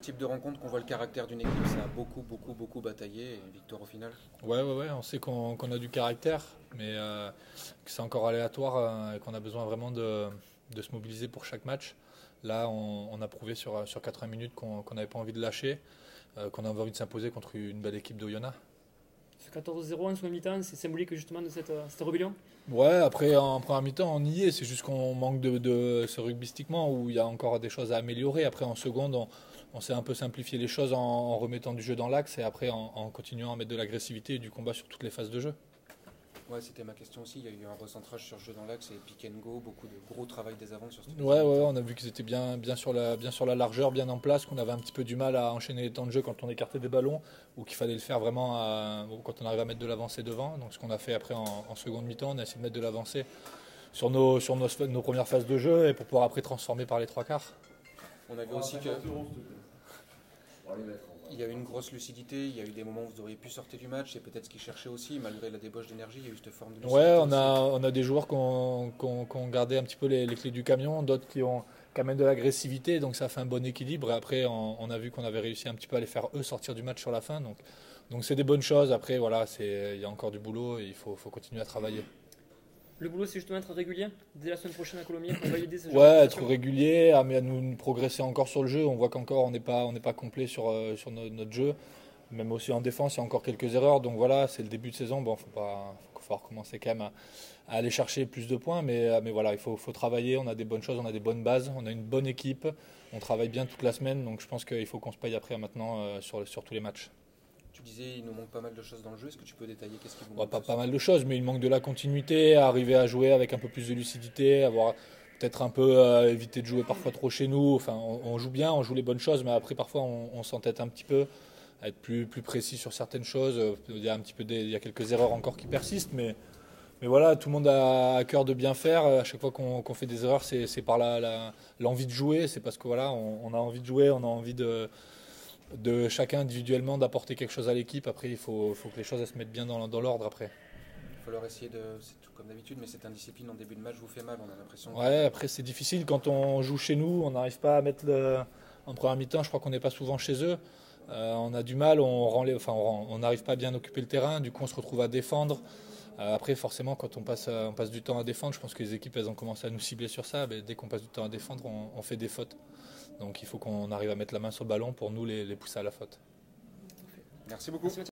Type de rencontre qu'on voit le caractère d'une équipe, ça a beaucoup bataillé et une victoire au final. Ouais, on sait qu'on a du caractère, mais que c'est encore aléatoire et qu'on a besoin vraiment de se mobiliser pour chaque match. Là, on a prouvé sur 80 minutes qu'on n'avait pas envie de lâcher, qu'on avait envie de s'imposer contre une belle équipe d'Oyonnax. Ce 14-0 en seconde mi-temps, c'est symbolique justement de cette rébellion. Ouais, après en première mi-temps, on y est. C'est juste qu'on manque de ce rugbystiquement où il y a encore des choses à améliorer. Après en seconde, on s'est un peu simplifié les choses en remettant du jeu dans l'axe et après en continuant à mettre de l'agressivité et du combat sur toutes les phases de jeu. Ouais, c'était ma question aussi. Il y a eu un recentrage sur le jeu dans l'axe et pick and go, beaucoup de gros travail des avants sur cette Ouais, on a vu qu'ils étaient bien sur la largeur, bien en place, qu'on avait un petit peu du mal à enchaîner les temps de jeu quand on écartait des ballons, ou qu'il fallait le faire vraiment quand on arrive à mettre de l'avancée devant. Donc ce qu'on a fait après en seconde mi-temps, on a essayé de mettre de l'avancée sur nos premières phases de jeu et pour pouvoir après transformer par les trois quarts. On avait aussi que il y a eu une grosse lucidité, il y a eu des moments où vous auriez pu sortir du match et peut-être ce qu'ils cherchaient aussi, malgré la débauche d'énergie, il y a eu cette forme de lucidité. Ouais, aussi. on a des joueurs qui ont gardé un petit peu les clés du camion, d'autres qui amènent de l'agressivité, donc ça fait un bon équilibre. Et après, on a vu qu'on avait réussi un petit peu à les faire eux sortir du match sur la fin, donc c'est des bonnes choses. Après, voilà, il y a encore du boulot et il faut continuer à travailler. Le boulot, c'est justement être régulier. Dès la semaine prochaine à Colomiers, pour valider ce genre Ouais, de être régulier, à nous progresser encore sur le jeu. On voit qu'encore on n'est pas complet sur notre jeu. Même aussi en défense, il y a encore quelques erreurs. Donc voilà, c'est le début de saison. Bon, faut recommencer quand même à aller chercher plus de points. Mais voilà, il faut travailler. On a des bonnes choses, on a des bonnes bases, on a une bonne équipe. On travaille bien toute la semaine. Donc je pense qu'il faut qu'on se paye après maintenant sur tous les matchs. Tu disais il nous manque pas mal de choses dans le jeu, est-ce que tu peux détailler qu'est-ce qui vous Ouais, manque pas mal de choses, mais il manque de la continuité, arriver à jouer avec un peu plus de lucidité, avoir peut-être un peu éviter de jouer parfois trop chez nous. Enfin, on joue bien, on joue les bonnes choses, mais après parfois on s'entête un petit peu à être plus précis sur certaines choses. Il y a il y a quelques erreurs encore qui persistent, mais voilà, tout le monde a à cœur de bien faire. À chaque fois qu'on fait des erreurs, c'est par l'envie de jouer. C'est parce que voilà, on a envie de jouer, on a envie de chacun individuellement d'apporter quelque chose à l'équipe. Après, il faut que les choses elles se mettent bien dans l'ordre après. Il va falloir essayer c'est tout comme d'habitude, mais cette indiscipline en début de match vous fait mal, on a l'impression. Ouais, après c'est difficile quand on joue chez nous, on n'arrive pas à mettre en première mi-temps, je crois qu'on n'est pas souvent chez eux. On a du mal, on n'arrive pas à bien occuper le terrain, du coup on se retrouve à défendre. Après forcément quand on passe du temps à défendre, je pense que les équipes elles ont commencé à nous cibler sur ça, mais dès qu'on passe du temps à défendre, on fait des fautes. Donc il faut qu'on arrive à mettre la main sur le ballon pour nous les pousser à la faute. Merci beaucoup.